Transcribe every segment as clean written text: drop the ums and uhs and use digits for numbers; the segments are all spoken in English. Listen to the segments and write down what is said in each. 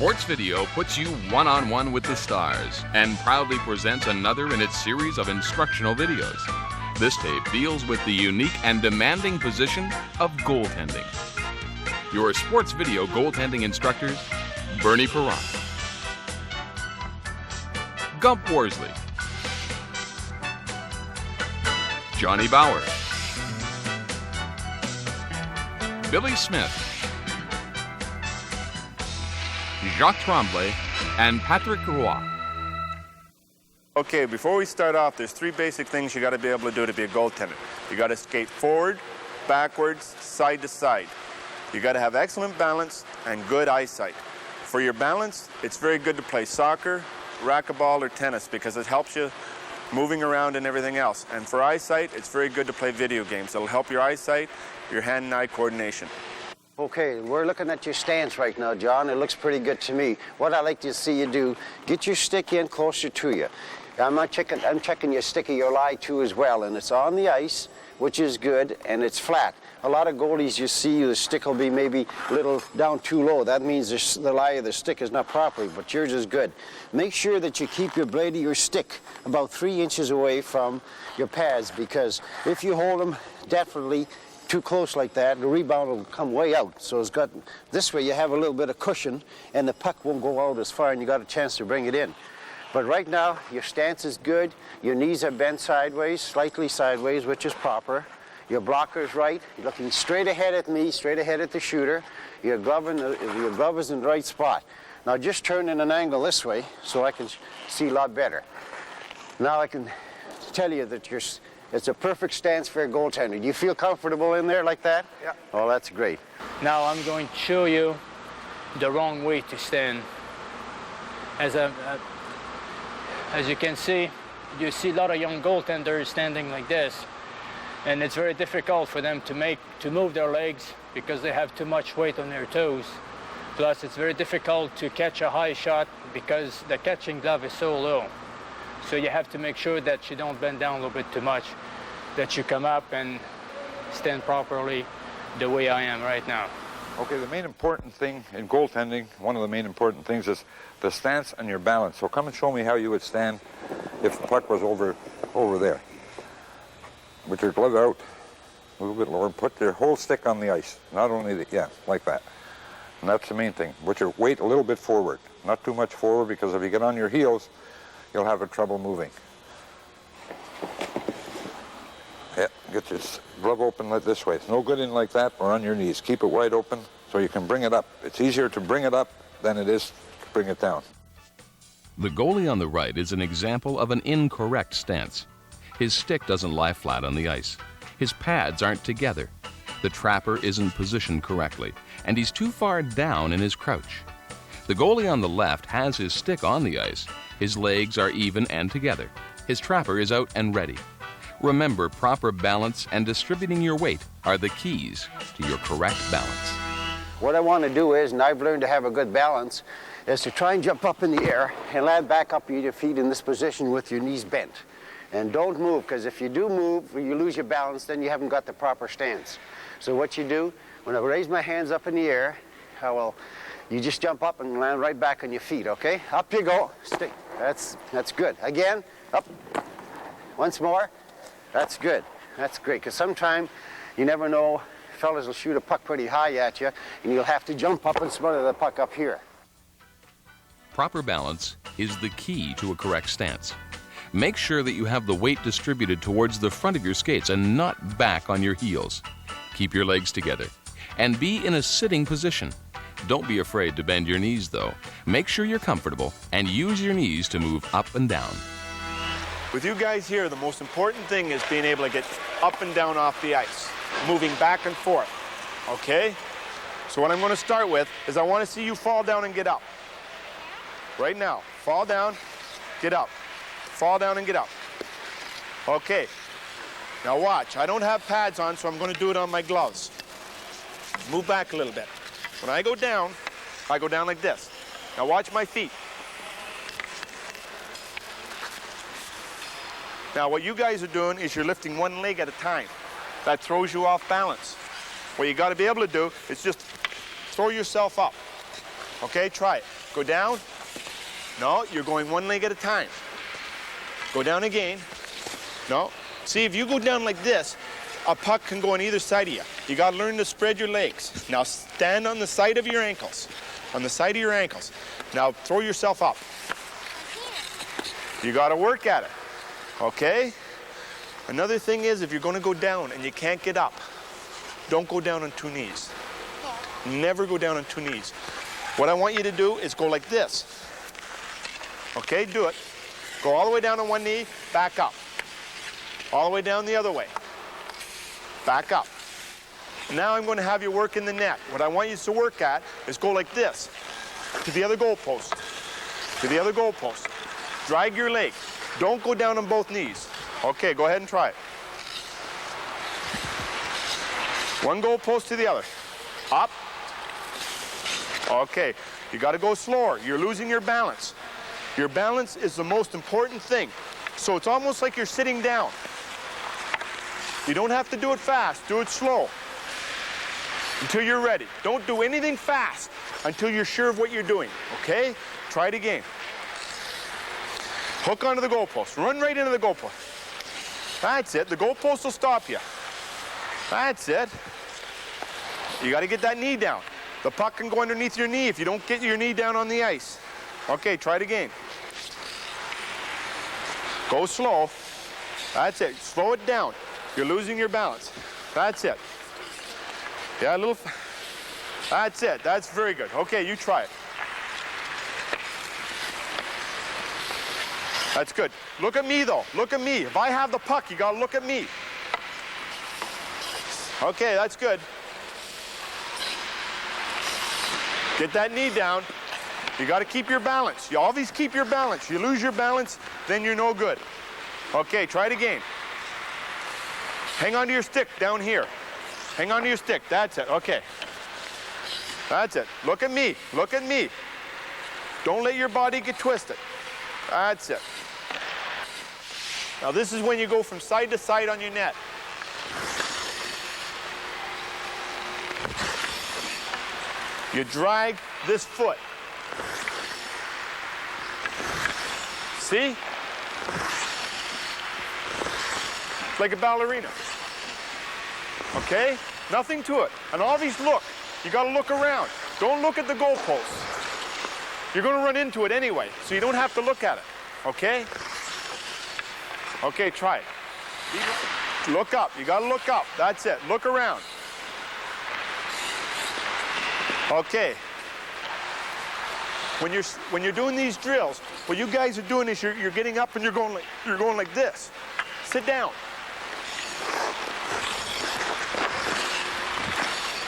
Sports Video puts you one-on-one with the stars and proudly presents another in its series of instructional videos. This tape deals with the unique and demanding position of goaltending. Your Sports Video goaltending instructors, Bernie Perron, Gump Worsley, Johnny Bauer, Billy Smith, Jacques Tremblay, and Patrick Roy. Okay, before we start off, there's three basic things you got to be able to do to be a goaltender. You got to skate forward, backwards, side to side. You got to have excellent balance and good eyesight. For your balance, it's very good to play soccer, racquetball, or tennis because it helps you moving around and everything else. And for eyesight, it's very good to play video games. It'll help your eyesight, your hand and eye coordination. Okay, we're looking at your stance right now, John. It looks pretty good to me. What I'd like to see you do, get your stick in closer to you. I'm checking your stick of your lie too as well, and it's on the ice, which is good, and it's flat. A lot of goalies you see, the stick will be maybe a little down too low. That means the lie of the stick is not properly, but yours is good. Make sure that you keep your blade of your stick about 3 inches away from your pads, because if you hold them definitely too close like that, the rebound will come way out. So it's got, this way you have a little bit of cushion and the puck won't go out as far and you got a chance to bring it in. But right now, your stance is good. Your knees are bent sideways, slightly sideways, which is proper. Your blocker is right. You're looking straight ahead at me, straight ahead at the shooter. Your glove is in the right spot. Now just turn in an angle this way so I can see a lot better. Now I can tell you that it's a perfect stance for a goaltender. Do you feel comfortable in there like that? Yeah. Oh, that's great. Now I'm going to show you the wrong way to stand. As you can see, you see a lot of young goaltenders standing like this, and it's very difficult for them to move their legs because they have too much weight on their toes. Plus, it's very difficult to catch a high shot because the catching glove is so low. So you have to make sure that you don't bend down a little bit too much, that you come up and stand properly the way I am right now. Okay, the main important thing in goaltending, one of the main important things is the stance and your balance. So come and show me how you would stand if the puck was over there. With your glove out, a little bit lower, and put your whole stick on the ice. Not only like that. And that's the main thing. Put your weight a little bit forward. Not too much forward, because if you get on your heels, you'll have trouble moving. Yeah, get your glove open like this way. It's no good in like that or on your knees. Keep it wide open so you can bring it up. It's easier to bring it up than it is to bring it down. The goalie on the right is an example of an incorrect stance. His stick doesn't lie flat on the ice. His pads aren't together. The trapper isn't positioned correctly, and he's too far down in his crouch. The goalie on the left has his stick on the ice. His legs are even and together. His trapper is out and ready. Remember, proper balance and distributing your weight are the keys to your correct balance. What I want to do is, and I've learned to have a good balance, is to try and jump up in the air and land back up your feet in this position with your knees bent. And don't move, because if you do move, or you lose your balance, then you haven't got the proper stance. So what you do, when I raise my hands up in the air, you just jump up and land right back on your feet, okay? Up you go. Stay. That's good. Again, up. Once more. That's good. That's great, because sometimes you never know, fellas will shoot a puck pretty high at you, and you'll have to jump up and smother the puck up here. Proper balance is the key to a correct stance. Make sure that you have the weight distributed towards the front of your skates and not back on your heels. Keep your legs together and be in a sitting position. Don't be afraid to bend your knees though. Make sure you're comfortable and use your knees to move up and down. With you guys here, the most important thing is being able to get up and down off the ice, moving back and forth, okay? So what I'm going to start with is I want to see you fall down and get up. Right now, fall down, get up. Fall down and get up. Okay, now watch. I don't have pads on, so I'm going to do it on my gloves. Move back a little bit. When I go down like this. Now watch my feet. Now what you guys are doing is you're lifting one leg at a time. That throws you off balance. What you got to be able to do is just throw yourself up. Okay, try it. Go down. No, you're going one leg at a time. Go down again. No. See, if you go down like this, a puck can go on either side of you. You got to learn to spread your legs. Now stand on the side of your ankles. On the side of your ankles. Now throw yourself up. You got to work at it. Okay? Another thing is, if you're going to go down and you can't get up, don't go down on 2 knees. Never go down on 2 knees. What I want you to do is go like this. Okay, do it. Go all the way down on 1 knee, back up. All the way down the other way. Back up. Now I'm going to have you work in the net. What I want you to work at is go like this. To the other goalpost. To the other goalpost. Drag your leg. Don't go down on both knees. Okay, go ahead and try it. One goalpost to the other. Up. Okay, you got to go slower. You're losing your balance. Your balance is the most important thing. So it's almost like you're sitting down. You don't have to do it fast. Do it slow until you're ready. Don't do anything fast until you're sure of what you're doing, okay? Try it again. Hook onto the goalpost. Run right into the goalpost. That's it. The goalpost will stop you. That's it. You got to get that knee down. The puck can go underneath your knee if you don't get your knee down on the ice. Okay, try it again. Go slow. That's it. Slow it down. You're losing your balance. That's it. Yeah, a little. That's it. That's very good. Okay, you try it. That's good. Look at me, though. Look at me. If I have the puck, you got to look at me. Okay, that's good. Get that knee down. You got to keep your balance. You always keep your balance. You lose your balance, then you're no good. Okay, try it again. Hang on to your stick down here. Hang on to your stick. That's it. Okay. That's it. Look at me. Look at me. Don't let your body get twisted. That's it. Now this is when you go from side to side on your net. You drag this foot. See? Like a ballerina. Okay? Nothing to it. And always look. You got to look around. Don't look at the goalpost. You're going to run into it anyway, so you don't have to look at it. Okay? Okay, try it. Look up. You got to look up. That's it. Look around. Okay. When you're doing these drills, what you guys are doing is you're getting up and you're going like this. Sit down.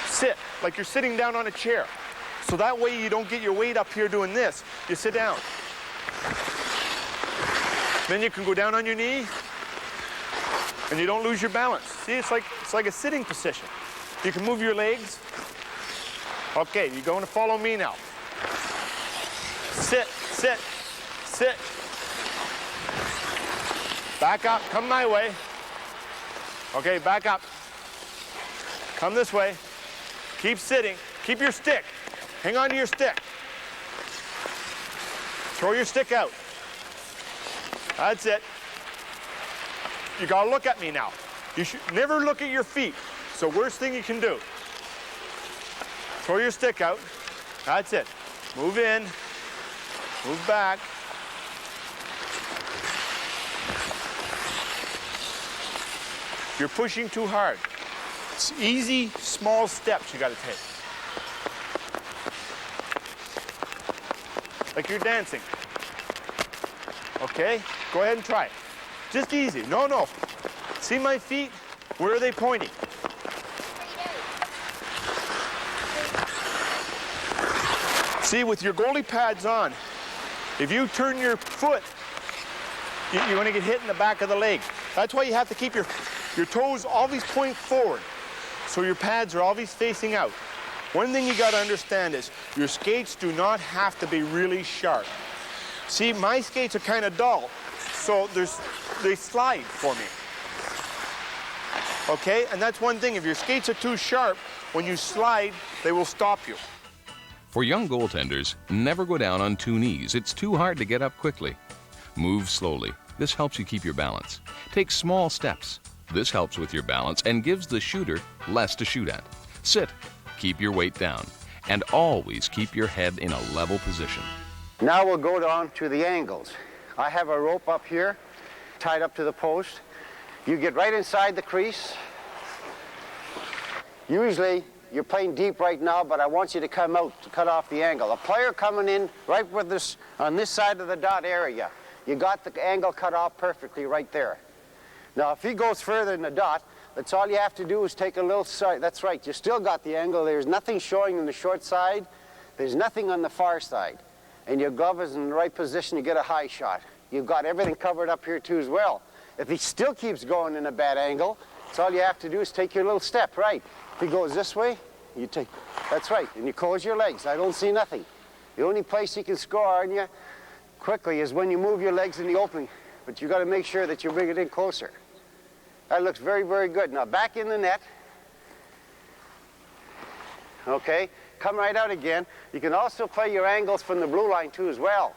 Sit like you're sitting down on a chair. So that way you don't get your weight up here doing this. You sit down. Then you can go down on your knee and you don't lose your balance. See, it's like a sitting position. You can move your legs. Okay, you're going to follow me now. Sit, sit, sit. Back up, come my way. Okay, back up. Come this way. Keep sitting. Keep your stick. Hang on to your stick. Throw your stick out. That's it. You gotta look at me now. You should never look at your feet. It's the worst thing you can do. Throw your stick out. That's it. Move in. Move back. You're pushing too hard. It's easy, small steps you got to take. Like you're dancing. Okay? Go ahead and try it. Just easy. No, no. See my feet? Where are they pointing? See, with your goalie pads on, if you turn your foot, you're going to get hit in the back of the leg. That's why you have to keep your toes always point forward, so your pads are always facing out. One thing you got to understand is your skates do not have to be really sharp. See, my skates are kind of dull, so they slide for me. Okay, and that's one thing. If your skates are too sharp, when you slide, they will stop you. For young goaltenders, never go down on two knees. It's too hard to get up quickly. Move slowly. This helps you keep your balance. Take small steps. This helps with your balance and gives the shooter less to shoot at. Sit. Keep your weight down. And always keep your head in a level position. Now we'll go down to the angles. I have a rope up here, tied up to the post. You get right inside the crease. Usually, you're playing deep right now, but I want you to come out to cut off the angle. A player coming in right with this, on this side of the dot area, you got the angle cut off perfectly right there. Now, if he goes further than the dot, that's all you have to do is take a little side. That's right, you still got the angle. There's nothing showing in the short side. There's nothing on the far side. And your glove is in the right position to get a high shot. You've got everything covered up here too as well. If he still keeps going in a bad angle, that's all you have to do is take your little step, right? If he goes this way, you take, that's right, and you close your legs. I don't see nothing. The only place you can score on you quickly is when you move your legs in the opening, but you got to make sure that you bring it in closer. That looks very, very good. Now back in the net. Okay, come right out again. You can also play your angles from the blue line too as well.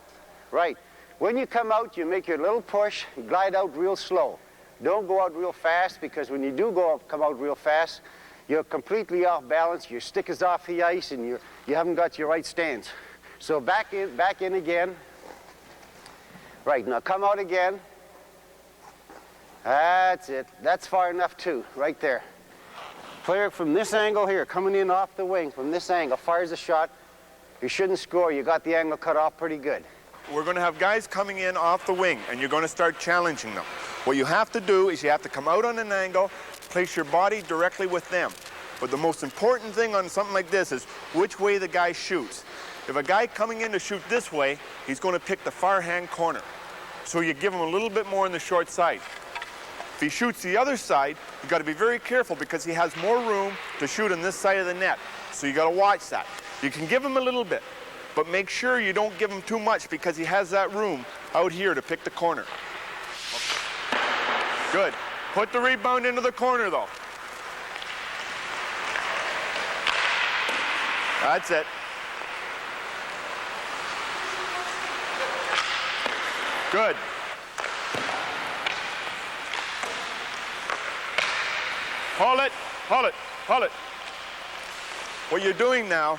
Right. When you come out, you make your little push, you glide out real slow. Don't go out real fast, because when you do come out real fast, you're completely off balance, your stick is off the ice, and you haven't got your right stance. So back in again. Right, now come out again. That's it. That's far enough too, right there. Player from this angle here, coming in off the wing, from this angle, fires a shot. You shouldn't score. You got the angle cut off pretty good. We're going to have guys coming in off the wing, and you're going to start challenging them. What you have to do is you have to come out on an angle, place your body directly with them. But the most important thing on something like this is which way the guy shoots. If a guy coming in to shoot this way, he's going to pick the far hand corner. So you give him a little bit more on the short side. If he shoots the other side, you've got to be very careful, because he has more room to shoot on this side of the net. So you got to watch that. You can give him a little bit, but make sure you don't give him too much, because he has that room out here to pick the corner. Good. Put the rebound into the corner, though. That's it. Good. Hold it, hold it, hold it. What you're doing now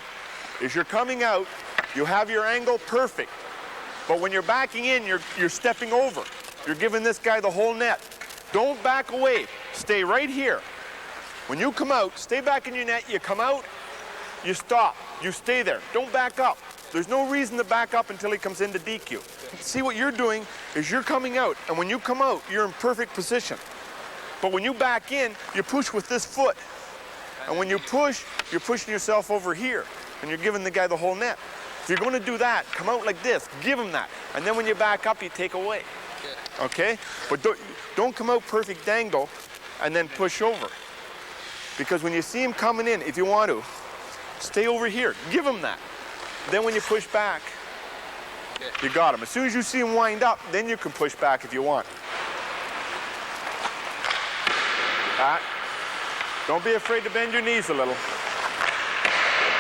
is you're coming out, you have your angle perfect, but when you're backing in, you're stepping over. You're giving this guy the whole net. Don't back away. Stay right here. When you come out, stay back in your net. You come out, you stop. You stay there. Don't back up. There's no reason to back up until he comes in to DQ. See, what you're doing is you're coming out, and when you come out, you're in perfect position. But when you back in, you push with this foot. And when you push, you're pushing yourself over here, and you're giving the guy the whole net. If you're going to do that, come out like this, give him that. And then when you back up, you take away. Okay? But don't come out perfect angle and then push over. Because when you see him coming in, if you want to, stay over here, give him that. Then when you push back, you got him. As soon as you see him wind up, then you can push back if you want. That. Don't be afraid to bend your knees a little.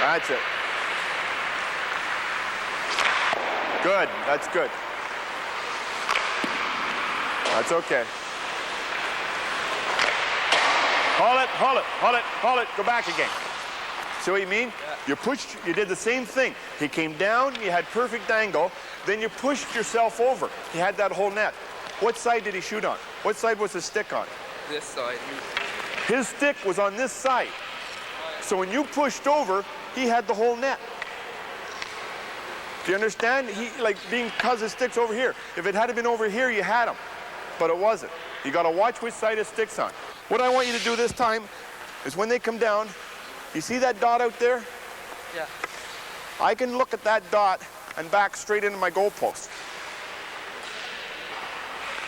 That's it. Good. That's good. That's okay. Hold it, hold it, hold it, hold it. Go back again. See what you mean? Yeah. You pushed, you did the same thing. He came down, you had perfect angle, then you pushed yourself over. He had that whole net. What side did he shoot on? What side was his stick on? This side. His stick was on this side. So when you pushed over, he had the whole net. Do you understand? Because his stick's over here. If it had been over here, you had him. But it wasn't. You got to watch which side his stick's on. What I want you to do this time is when they come down, you see that dot out there? Yeah. I can look at that dot and back straight into my goalpost.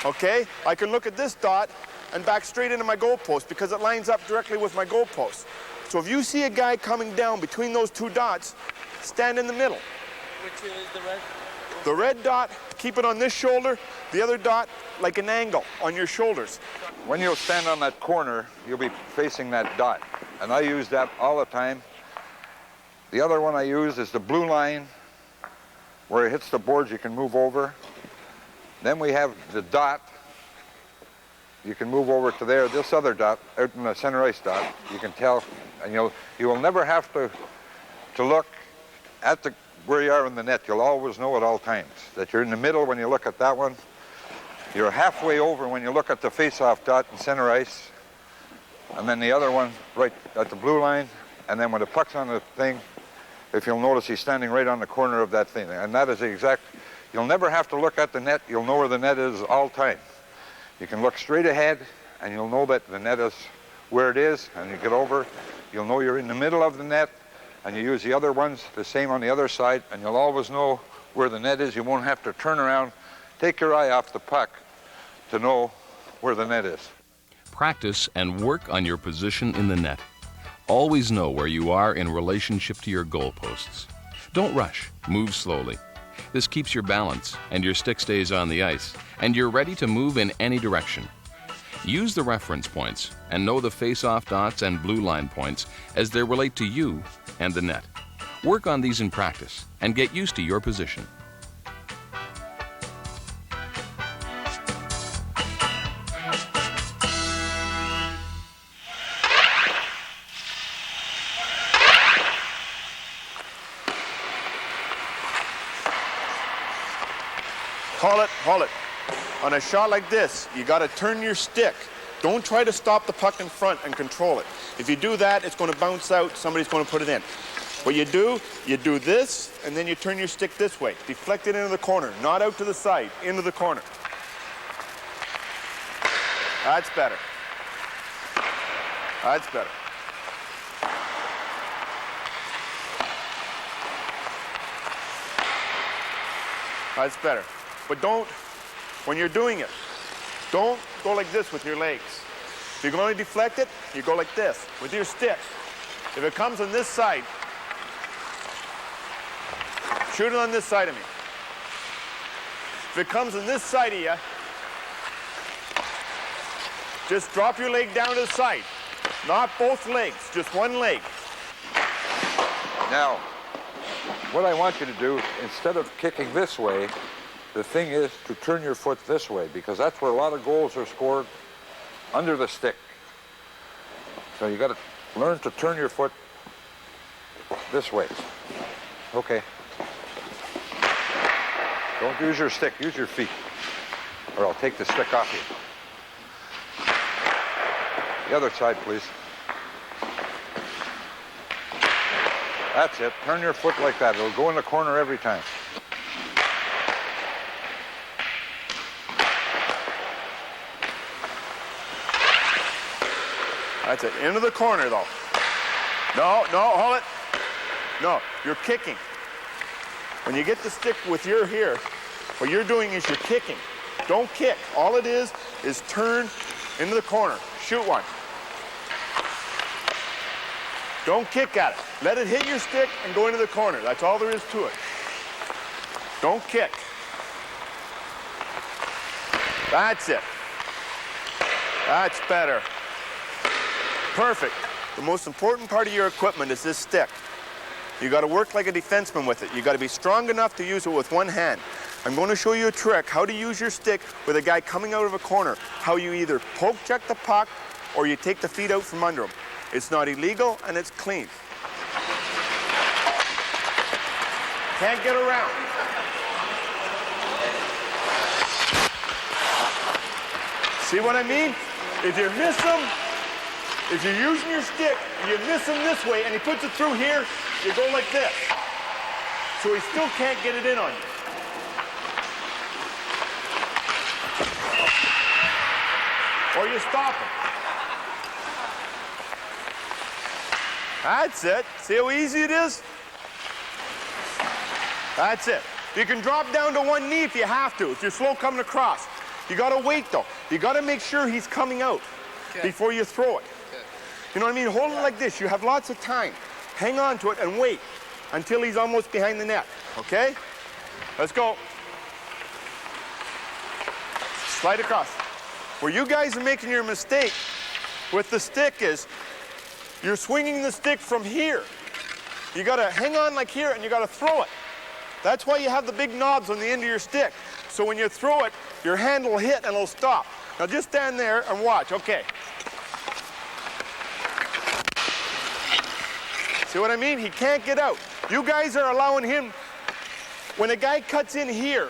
Okay? I can look at this dot and back straight into my goalpost because it lines up directly with my goalpost. So if you see a guy coming down between those two dots, stand in the middle. Which is the red? The red dot, keep it on this shoulder. The other dot, like an angle on your shoulders. When you'll stand on that corner, you'll be facing that dot. And I use that all the time The other one I use is the blue line, where it hits the boards you can move over. Then we have the dot. You can move over to there. This other dot, out in the center ice dot, you can tell, and you will never have to look at where you are in the net. You'll always know at all times that you're in the middle when you look at that one. You're halfway over when you look at the face-off dot in center ice, and then the other one right at the blue line, and then when the puck's on the thing, if you'll notice, he's standing right on the corner of that thing, and that is the exact. You'll never have to look at the net. You'll know where the net is all time. You can look straight ahead, and you'll know that the net is where it is, and you get over. You'll know you're in the middle of the net, and you use the other ones, the same on the other side, and you'll always know where the net is. You won't have to turn around, take your eye off the puck to know where the net is. Practice and work on your position in the net. Always know where you are in relationship to your goalposts. Don't rush, move slowly. This keeps your balance, and your stick stays on the ice, and you're ready to move in any direction. Use the reference points and know the face-off dots and blue line points as they relate to you and the net. Work on these in practice and get used to your position. Hold it. On a shot like this, you got to turn your stick. Don't try to stop the puck in front and control it. If you do that, it's going to bounce out. Somebody's going to put it in. What you do this, and then you turn your stick this way. Deflect it into the corner, not out to the side, into the corner. That's better. That's better. That's better. But don't, when you're doing it, don't go like this with your legs. If you're going to deflect it, you go like this with your stick. If it comes on this side, shoot it on this side of me. If it comes on this side of you, just drop your leg down to the side. Not both legs, just one leg. Now, what I want you to do, instead of kicking this way, the thing is to turn your foot this way, because that's where a lot of goals are scored, under the stick. So you got to learn to turn your foot this way. Okay. Don't use your stick, use your feet, or I'll take the stick off you. The other side, please. That's it. Turn your foot like that. It'll go in the corner every time. That's it. Into the corner, though. No, hold it. No, you're kicking. When you get the stick with your here, what you're doing is you're kicking. Don't kick. All it is turn into the corner. Shoot one. Don't kick at it. Let it hit your stick and go into the corner. That's all there is to it. Don't kick. That's it. That's better. Perfect. The most important part of your equipment is this stick. You got to work like a defenseman with it. You got to be strong enough to use it with one hand. I'm going to show you a trick how to use your stick with a guy coming out of a corner. How you either poke check the puck or you take the feet out from under him. It's not illegal and it's clean. Can't get around. See what I mean? If you miss him, if you're using your stick, you miss him this way, and he puts it through here, you go like this. So he still can't get it in on you. Or you stop him. That's it. See how easy it is? That's it. You can drop down to one knee if you have to, if you're slow coming across. You got to wait, though. You got to make sure he's coming out before you throw it. You know what I mean? Hold it like this. You have lots of time. Hang on to it and wait until he's almost behind the net. Okay? Let's go. Slide across. Where you guys are making your mistake with the stick is you're swinging the stick from here. You got to hang on like here and you got to throw it. That's why you have the big knobs on the end of your stick. So when you throw it, your hand will hit and it'll stop. Now just stand there and watch. Okay. See what I mean? He can't get out. You guys are allowing him, when a guy cuts in here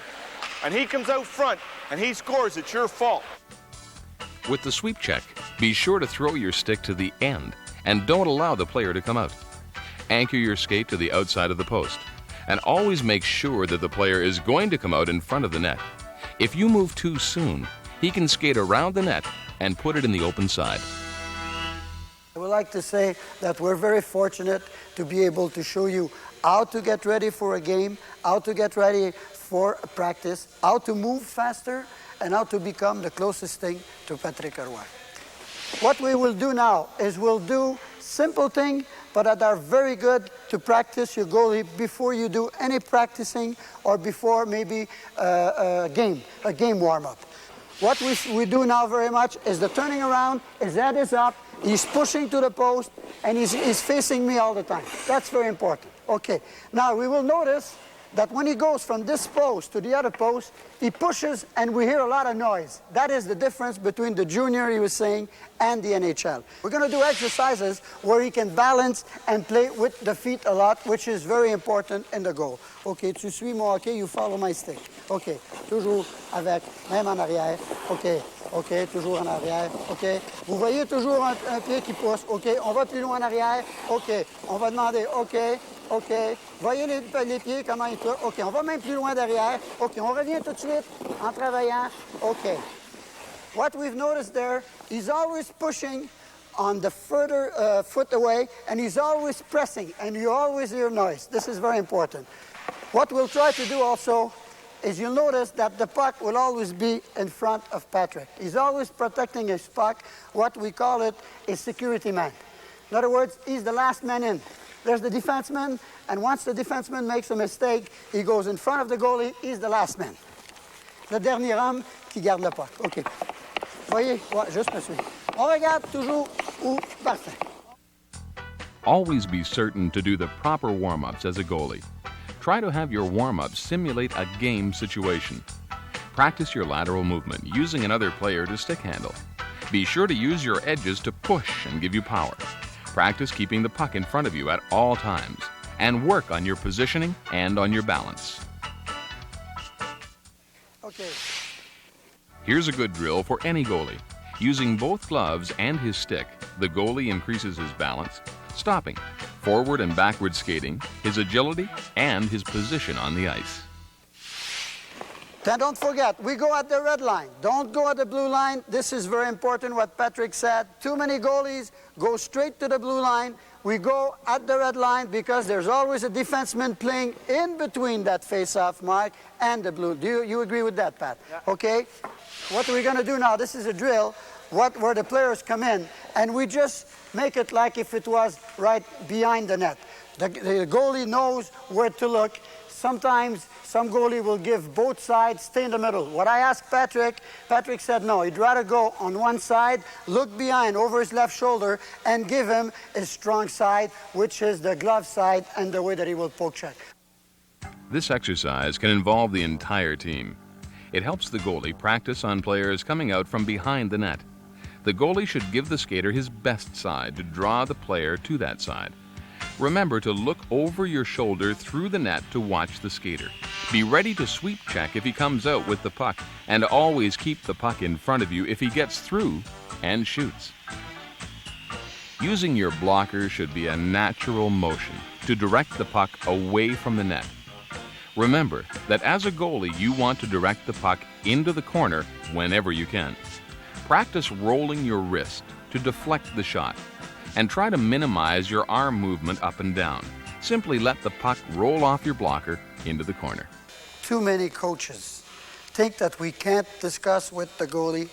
and he comes out front and he scores, it's your fault. With the sweep check, be sure to throw your stick to the end and don't allow the player to come out. Anchor your skate to the outside of the post and always make sure that the player is going to come out in front of the net. If you move too soon, he can skate around the net and put it in the open side. I would like to say that we're very fortunate to be able to show you how to get ready for a game, how to get ready for a practice, how to move faster, and how to become the closest thing to Patrick Roy. What we will do now is we'll do simple things, but that are very good to practice your goalie before you do any practicing or before maybe a game warm-up. What we do now very much is the turning around, his head is up, he's pushing to the post, and he's facing me all the time. That's very important. Okay, now we will notice that when he goes from this post to the other post, he pushes and we hear a lot of noise. That is the difference between the junior, he was saying, and the NHL. We're going to do exercises where he can balance and play with the feet a lot, which is very important in the goal. OK, tu suis mon hockey, you follow my stick. OK, toujours avec, même en arrière. OK, OK, toujours en arrière. OK, vous voyez toujours un pied qui pousse. OK, on va plus loin en arrière. OK, on va demander, OK, OK. Voyez les pieds, comment ils tournent. OK, on va même plus loin derrière. OK, on revient tout de suite en travaillant. OK. What we've noticed there, he's always pushing on the further foot away, and he's always pressing, and you always hear noise. This is very important. What we'll try to do also is you'll notice that the puck will always be in front of Patrick. He's always protecting his puck. What we call it a security man. In other words, he's the last man in. There's the defenseman, and once the defenseman makes a mistake, he goes in front of the goalie, he's the last man. Le dernier homme qui garde le puck. OK. Voyez? Ouais, juste me suivre. On regarde toujours où. Parfait. Always be certain to do the proper warm-ups as a goalie. Try to have your warm-ups simulate a game situation. Practice your lateral movement using another player to stick handle. Be sure to use your edges to push and give you power. Practice keeping the puck in front of you at all times, and work on your positioning and on your balance. Okay. Here's a good drill for any goalie. Using both gloves and his stick, the goalie increases his balance, stopping, forward and backward skating, his agility, and his position on the ice. Then don't forget, we go at the red line. Don't go at the blue line. This is very important, what Patrick said. Too many goalies go straight to the blue line. We go at the red line because there's always a defenseman playing in between that face-off mark and the blue. Do you agree with that, Pat? Yeah. Okay. What we're going to do now, this is a drill where the players come in, and we just make it like if it was right behind the net. The goalie knows where to look. Sometimes some goalie will give both sides, stay in the middle. What I asked Patrick said no, he'd rather go on one side, look behind over his left shoulder, and give him his strong side, which is the glove side and the way that he will poke check. This exercise can involve the entire team. It helps the goalie practice on players coming out from behind the net. The goalie should give the skater his best side to draw the player to that side. Remember to look over your shoulder through the net to watch the skater. Be ready to sweep check if he comes out with the puck, and always keep the puck in front of you if he gets through and shoots. Using your blocker should be a natural motion to direct the puck away from the net. Remember that as a goalie, you want to direct the puck into the corner whenever you can. Practice rolling your wrist to deflect the shot, and try to minimize your arm movement up and down. Simply let the puck roll off your blocker into the corner. Too many coaches think that we can't discuss with the goalie,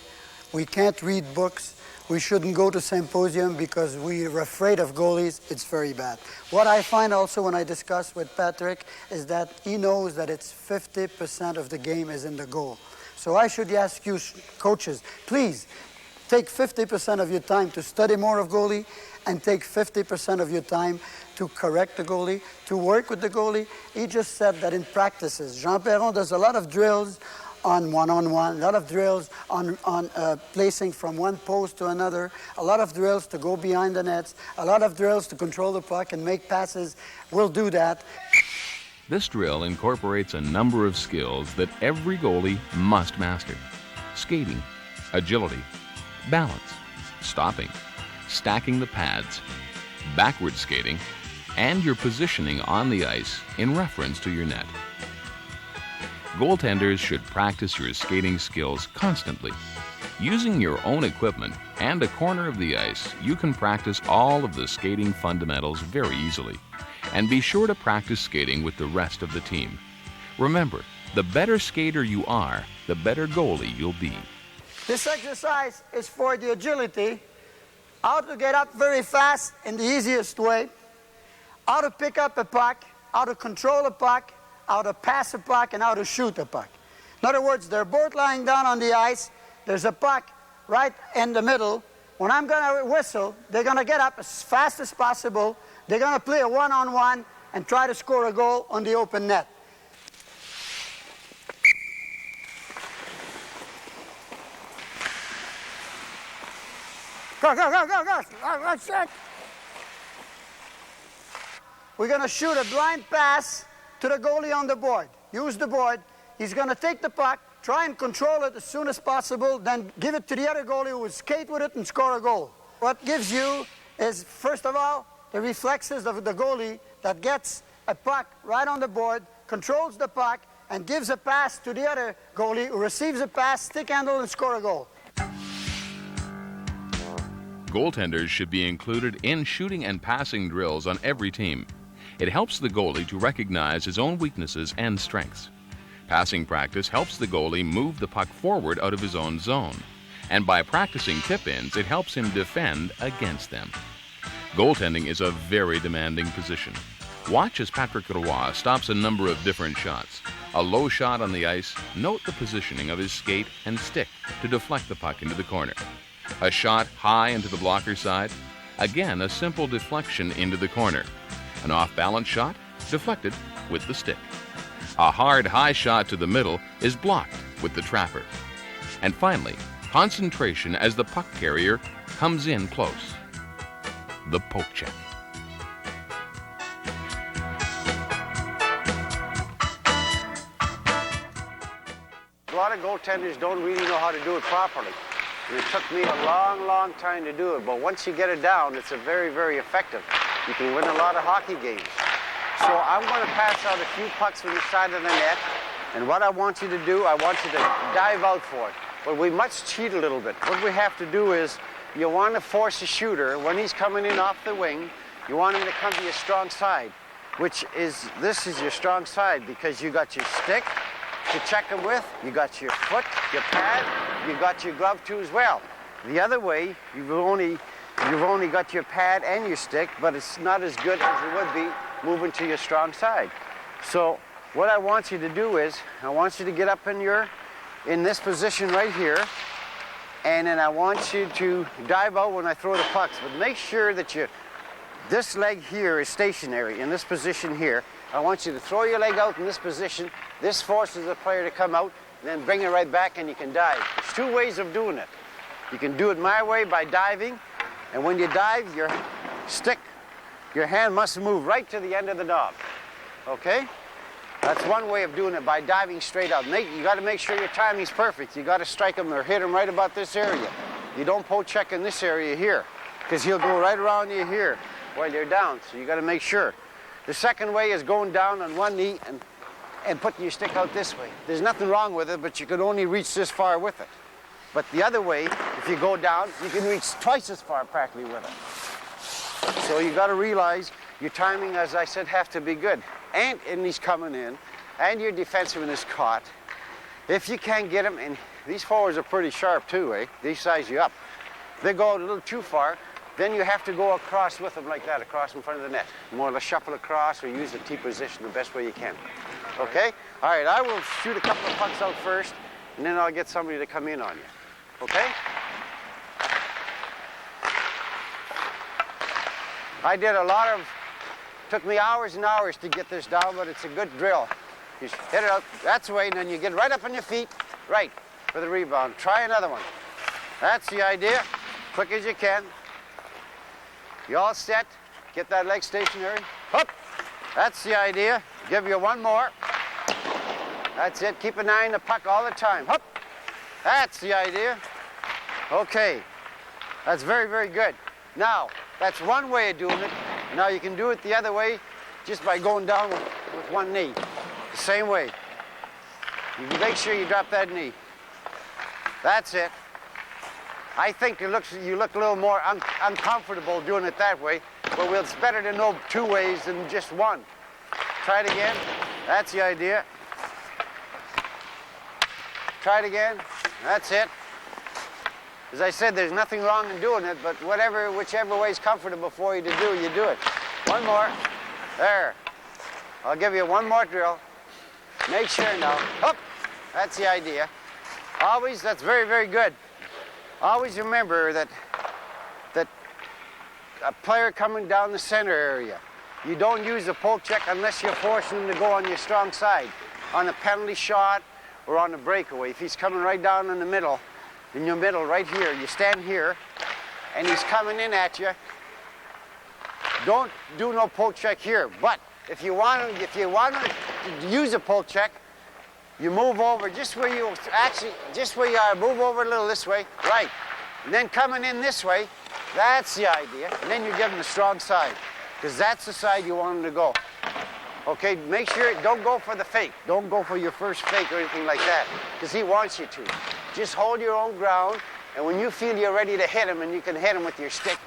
we can't read books, we shouldn't go to symposium because we're afraid of goalies. It's very bad. What I find also when I discuss with Patrick is that he knows that it's 50% of the game is in the goal. So I should ask you coaches, please, Take 50% of your time to study more of goalie and take 50% of your time to correct the goalie, to work with the goalie. He just said that in practices, Jean Perron does a lot of drills on one-on-one, a lot of drills on placing from one post to another, a lot of drills to go behind the nets, a lot of drills to control the puck and make passes. We'll do that. This drill incorporates a number of skills that every goalie must master. Skating, agility, balance, stopping, stacking the pads, backward skating, and your positioning on the ice in reference to your net. Goaltenders should practice your skating skills constantly. Using your own equipment and a corner of the ice, you can practice all of the skating fundamentals very easily. And be sure to practice skating with the rest of the team. Remember, the better skater you are, the better goalie you'll be. This exercise is for the agility, how to get up very fast in the easiest way, how to pick up a puck, how to control a puck, how to pass a puck, and how to shoot a puck. In other words, they're both lying down on the ice. There's a puck right in the middle. When I'm going to whistle, they're going to get up as fast as possible. They're going to play a one-on-one and try to score a goal on the open net. Go, go, go, go, go. That's it. We're going to shoot a blind pass to the goalie on the board. Use the board. He's going to take the puck, try and control it as soon as possible, then give it to the other goalie who will skate with it and score a goal. What gives you is, first of all, the reflexes of the goalie that gets a puck right on the board, controls the puck, and gives a pass to the other goalie who receives a pass, stick handle, and score a goal. Goaltenders should be included in shooting and passing drills on every team. It helps the goalie to recognize his own weaknesses and strengths. Passing practice helps the goalie move the puck forward out of his own zone. And by practicing tip-ins, it helps him defend against them. Goaltending is a very demanding position. Watch as Patrick Roy stops a number of different shots. A low shot on the ice, note the positioning of his skate and stick to deflect the puck into the corner. A shot high into the blocker side, again a simple deflection into the corner. An off-balance shot, deflected with the stick. A hard high shot to the middle is blocked with the trapper. And finally, concentration as the puck carrier comes in close. The poke check. A lot of goaltenders don't really know how to do it properly. And it took me a long, long time to do it, but once you get it down, it's a very, very effective. You can win a lot of hockey games. So I'm going to pass out a few pucks from the side of the net, and what I want you to do, I want you to dive out for it. But we must cheat a little bit. What we have to do is, you want to force the shooter, when he's coming in off the wing, you want him to come to your strong side, this is your strong side, because you got your stick to check him with, you got your foot, your pad, you got your glove too as well. The other way, you've only got your pad and your stick, but it's not as good as it would be moving to your strong side. So what I want you to do is, I want you to get up in this position right here, and then I want you to dive out when I throw the pucks, but make sure that this leg here is stationary in this position here. I want you to throw your leg out in this position. This forces the player to come out, and then bring it right back, and you can dive. There's two ways of doing it. You can do it my way by diving, and when you dive, your hand must move right to the end of the knob. Okay? That's one way of doing it, by diving straight out. You got to make sure your timing's perfect. You got to strike him or hit him right about this area. You don't poke check in this area here, because he'll go right around you here while you're down. So you got to make sure. The second way is going down on one knee and putting your stick out this way. There's nothing wrong with it, but you can only reach this far with it. But the other way, if you go down, you can reach twice as far practically with it. So you got to realize your timing, as I said, have to be good. And he's coming in, and your defenseman is caught. If you can't get him, and these forwards are pretty sharp too, eh? They size you up. They go out a little too far, then you have to go across with them like that, across in front of the net. More or less shuffle across or use the T position the best way you can. Okay? All right, I will shoot a couple of pucks out first, and then I'll get somebody to come in on you. Okay? I did a lot of, took me hours and hours to get this down, but it's a good drill. You hit it out, that's the way, and then you get right up on your feet, right, for the rebound. Try another one. That's the idea, quick as you can. You all set, get that leg stationary, up. That's the idea, give you one more. That's it, keep an eye on the puck all the time, up. That's the idea. Okay, that's very, very good. Now, that's one way of doing it. Now you can do it the other way just by going down with one knee. The same way. You make sure you drop that knee. That's it. I think you look a little more uncomfortable doing it that way, but it's better to know two ways than just one. Try it again. That's the idea. Try it again. That's it. As I said, there's nothing wrong in doing it, but whichever way is comfortable for you to do, you do it. One more. There. I'll give you one more drill. Make sure now. Up. That's the idea. Always, that's very, very good. Always remember that a player coming down the center area, you don't use a poke check unless you're forcing him to go on your strong side. On a penalty shot or on a breakaway. If he's coming right down in the middle, in your middle right here, you stand here, and he's coming in at you, don't do no poke check here. But if you want to use a poke check, you move over just where you are, move over a little this way, right. And then coming in this way, that's the idea. And then you give him the strong side, because that's the side you want him to go. Okay, make sure, don't go for the fake. Don't go for your first fake or anything like that, because he wants you to. Just hold your own ground, and when you feel you're ready to hit him, and you can hit him with your stick,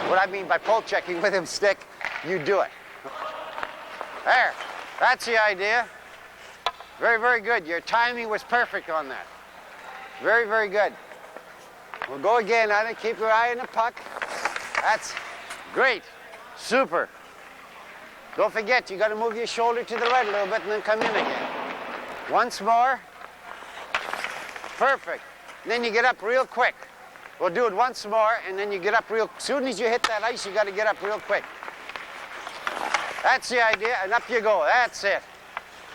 what I mean by poke checking with him stick, you do it. There, that's the idea. Very, very good. Your timing was perfect on that. Very, very good. We'll go again on it. Keep your eye on the puck. That's great. Super. Don't forget, you got to move your shoulder to the right a little bit and then come in again. Once more. Perfect. And then you get up real quick. We'll do it once more, and then you get up real. As soon as you hit that ice, you got to get up real quick. That's the idea, and up you go. That's it.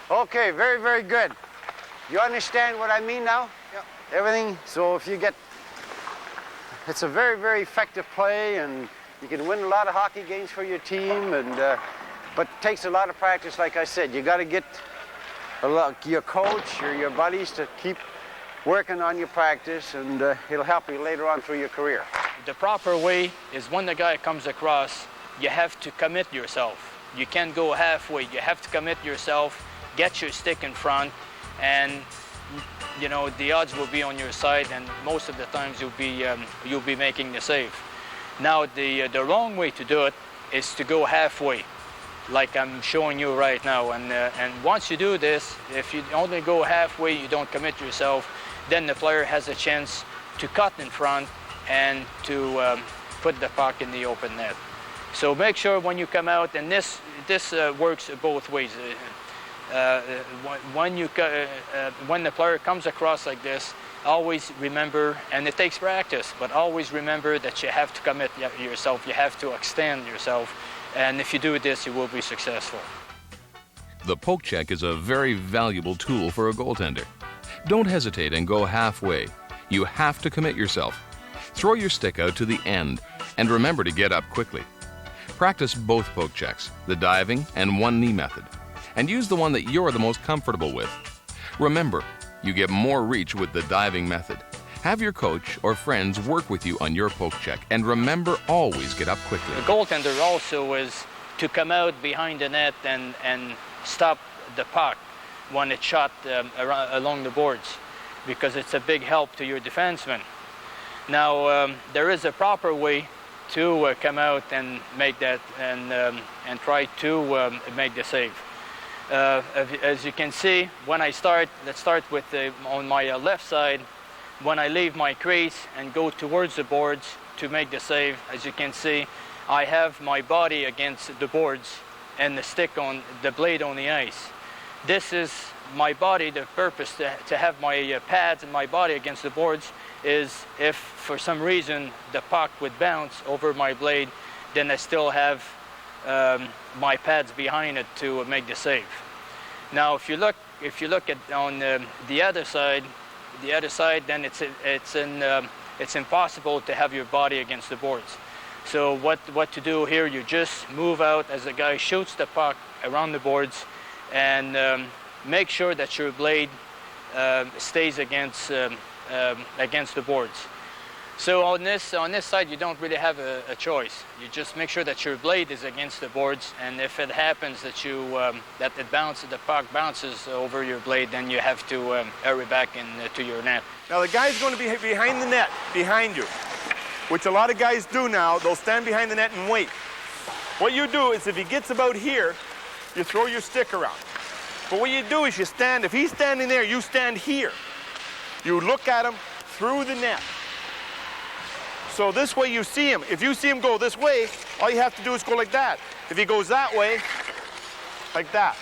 Okay, very, very good. You understand what I mean now? Yep. Everything. So if you get, it's a very, very effective play, and you can win a lot of hockey games for your team, and but it takes a lot of practice. Like I said, you got to get your coach or your buddies to keep working on your practice, and it'll help you later on through your career. The proper way is when the guy comes across, you have to commit yourself. You can't go halfway. You have to commit yourself, get your stick in front, and you know the odds will be on your side, and most of the times you'll be making the save. Now the wrong way to do it is to go halfway, like I'm showing you right now. And once you do this, if you only go halfway, you don't commit yourself, then the player has a chance to cut in front and to put the puck in the open net. So make sure when you come out, and this works both ways. When the player comes across like this, always remember, and it takes practice, but always remember that you have to commit yourself, you have to extend yourself, and if you do this, you will be successful. The poke check is a very valuable tool for a goaltender. Don't hesitate and go halfway. You have to commit yourself. Throw your stick out to the end, and remember to get up quickly. Practice both poke checks, the diving and one knee method, and use the one that you're the most comfortable with. Remember, you get more reach with the diving method. Have your coach or friends work with you on your poke check, and remember, always get up quickly. The goaltender also is to come out behind the net and stop the puck when it's shot along the boards, because it's a big help to your defenseman. Now, there is a proper way to come out and make that and try to make the save. As you can see, when I start, let's start with on my left side. When I leave my crease and go towards the boards to make the save, as you can see, I have my body against the boards and the stick on the blade on the ice. This is my body. The purpose to have my pads and my body against the boards is if for some reason the puck would bounce over my blade, then I still have my pads behind it to make the save. Now, if you look at on the other side, then it's impossible to have your body against the boards. So what to do here? You just move out as the guy shoots the puck around the boards, and make sure that your blade stays against the boards. So on this side, you don't really have a choice. You just make sure that your blade is against the boards, and if it happens that the puck bounces over your blade, then you have to hurry back to your net. Now the guy's going to be behind the net, behind you, which a lot of guys do now. They'll stand behind the net and wait. What you do is if he gets about here, you throw your stick around. But what you do is you stand, if he's standing there, you stand here. You look at him through the net. So this way you see him. If you see him go this way, all you have to do is go like that. If he goes that way, like that.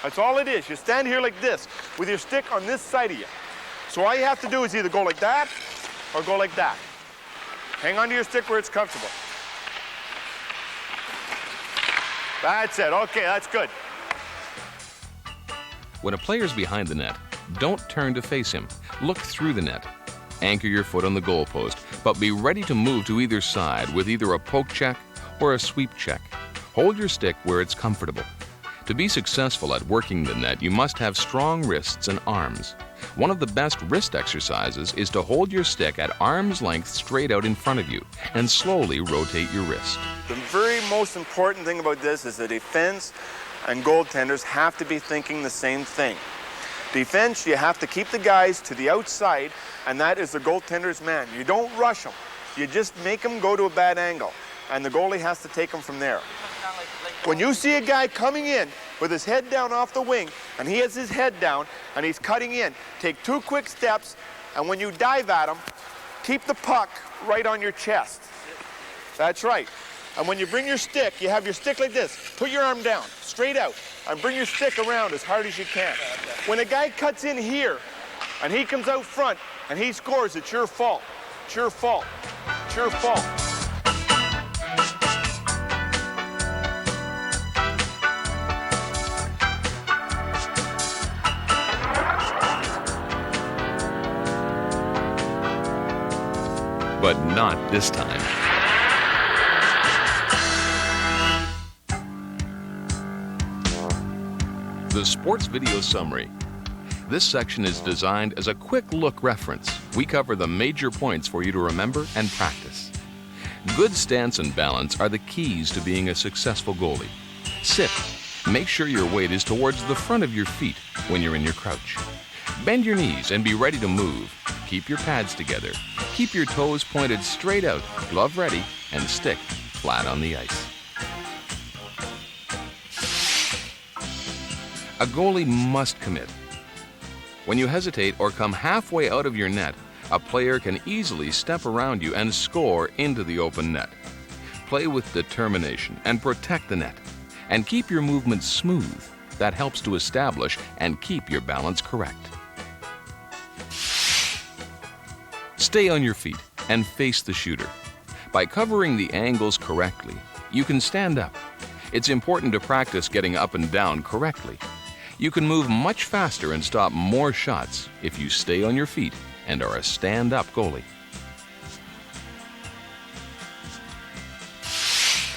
That's all it is. You stand here like this with your stick on this side of you. So all you have to do is either go like that or go like that. Hang on to your stick where it's comfortable. That's it. Okay, that's good. When a player's behind the net, don't turn to face him. Look through the net. Anchor your foot on the goalpost, but be ready to move to either side with either a poke check or a sweep check. Hold your stick where it's comfortable. To be successful at working the net, you must have strong wrists and arms. One of the best wrist exercises is to hold your stick at arm's length straight out in front of you and slowly rotate your wrist. The very most important thing about this is that defense and goaltenders have to be thinking the same thing. Defense, you have to keep the guys to the outside, and that is the goaltender's man. You don't rush them. You just make them go to a bad angle, and the goalie has to take them from there. When you see a guy coming in with his head down off the wing, and he has his head down, and he's cutting in, take 2 quick steps, and when you dive at him, keep the puck right on your chest. That's right. And when you bring your stick, you have your stick like this. Put your arm down, straight out, and bring your stick around as hard as you can. When a guy cuts in here, and he comes out front, and he scores, it's your fault. It's your fault. It's your fault. But not this time. The Sports Video Summary. This section is designed as a quick look reference. We cover the major points for you to remember and practice. Good stance and balance are the keys to being a successful goalie. Sit. Make sure your weight is towards the front of your feet when you're in your crouch. Bend your knees and be ready to move. Keep your pads together. Keep your toes pointed straight out, glove ready, and stick flat on the ice. A goalie must commit. When you hesitate or come halfway out of your net, a player can easily step around you and score into the open net. Play with determination and protect the net. And keep your movements smooth. That helps to establish and keep your balance correct. Stay on your feet and face the shooter. By covering the angles correctly, you can stand up. It's important to practice getting up and down correctly. You can move much faster and stop more shots if you stay on your feet and are a stand-up goalie.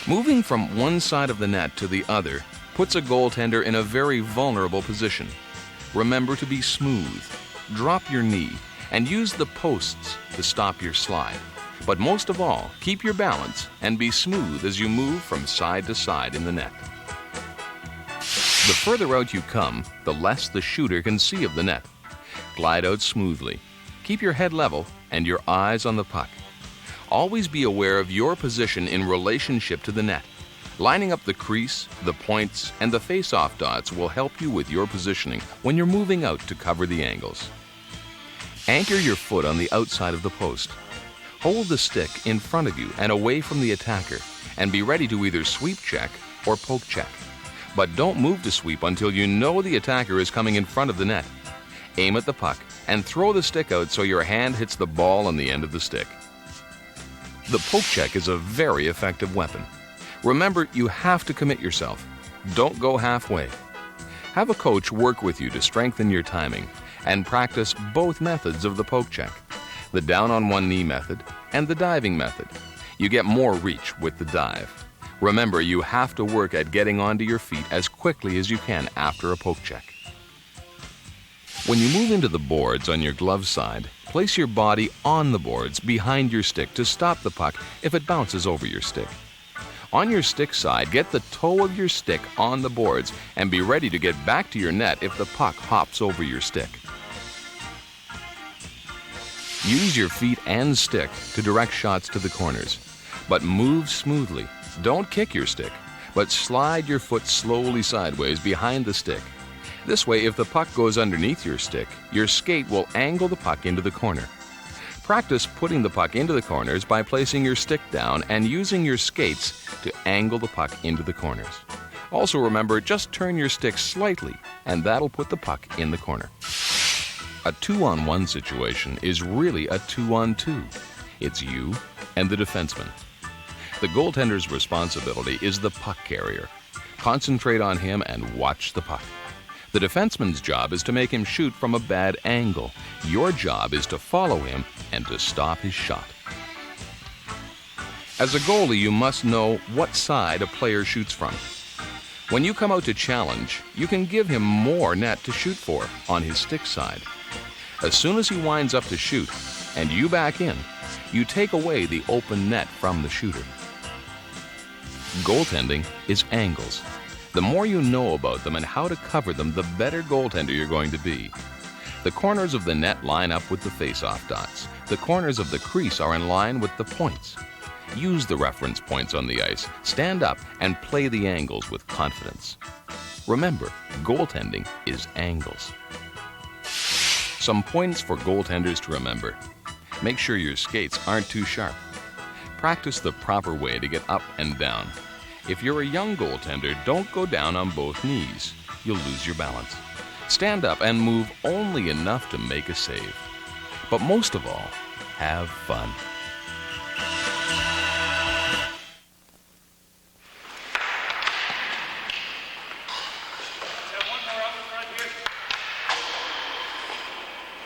Moving from one side of the net to the other puts a goaltender in a very vulnerable position. Remember to be smooth. Drop your knee and use the posts to stop your slide. But most of all, keep your balance and be smooth as you move from side to side in the net. The further out you come, the less the shooter can see of the net. Glide out smoothly. Keep your head level and your eyes on the puck. Always be aware of your position in relationship to the net. Lining up the crease, the points, and the face-off dots will help you with your positioning when you're moving out to cover the angles. Anchor your foot on the outside of the post. Hold the stick in front of you and away from the attacker, and be ready to either sweep check or poke check. But don't move to sweep until you know the attacker is coming in front of the net. Aim at the puck and throw the stick out so your hand hits the ball on the end of the stick. The poke check is a very effective weapon. Remember, you have to commit yourself. Don't go halfway. Have a coach work with you to strengthen your timing and practice both methods of the poke check, the down on one knee method and the diving method. You get more reach with the dive. Remember, you have to work at getting onto your feet as quickly as you can after a poke check. When you move into the boards on your glove side, place your body on the boards behind your stick to stop the puck if it bounces over your stick. On your stick side, get the toe of your stick on the boards and be ready to get back to your net if the puck hops over your stick. Use your feet and stick to direct shots to the corners, but move smoothly. Don't kick your stick, but slide your foot slowly sideways behind the stick. This way, if the puck goes underneath your stick, your skate will angle the puck into the corner. Practice putting the puck into the corners by placing your stick down and using your skates to angle the puck into the corners. Also remember, just turn your stick slightly and that'll put the puck in the corner. A 2-on-1 situation is really a 2-on-2. It's you and the defenseman. The goaltender's responsibility is the puck carrier. Concentrate on him and watch the puck. The defenseman's job is to make him shoot from a bad angle. Your job is to follow him and to stop his shot. As a goalie, you must know what side a player shoots from. When you come out to challenge, you can give him more net to shoot for on his stick side. As soon as he winds up to shoot and you back in, you take away the open net from the shooter. Goaltending is angles. The more you know about them and how to cover them, the better goaltender you're going to be. The corners of the net line up with the face-off dots. The corners of the crease are in line with the points. Use the reference points on the ice. Stand up and play the angles with confidence. Remember, goaltending is angles. Some points for goaltenders to remember. Make sure your skates aren't too sharp. Practice the proper way to get up and down. If you're a young goaltender, don't go down on both knees. You'll lose your balance. Stand up and move only enough to make a save. But most of all, have fun. One more up front here.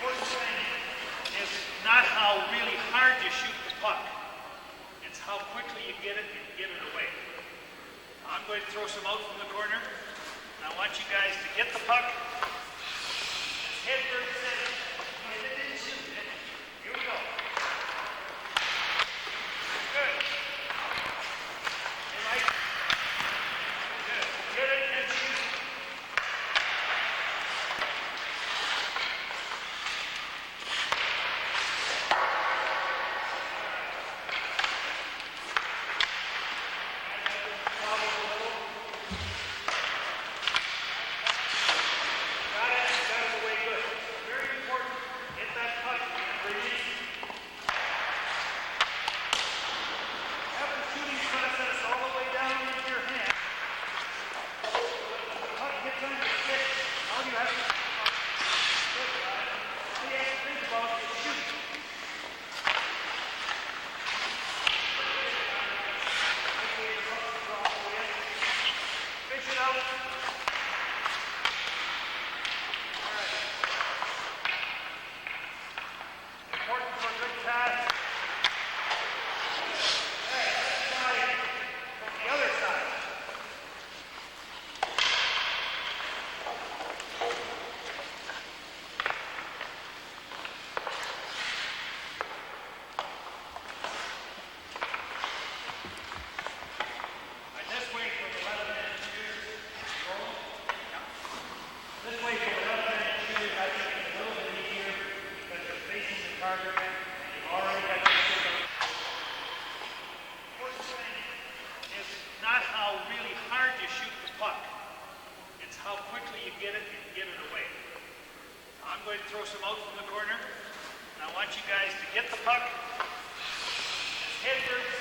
Important thing is not how really hard you shoot the puck. It's how quickly you get it and give it away. I'm going to throw some out from the corner. I want you guys to get the puck. Head first center. And it didn't shoot it. Here we go. Good. Hey, Mike. Good. Get it and shoot. going to throw some out from the corner. And I want you guys to get the puck. Head first.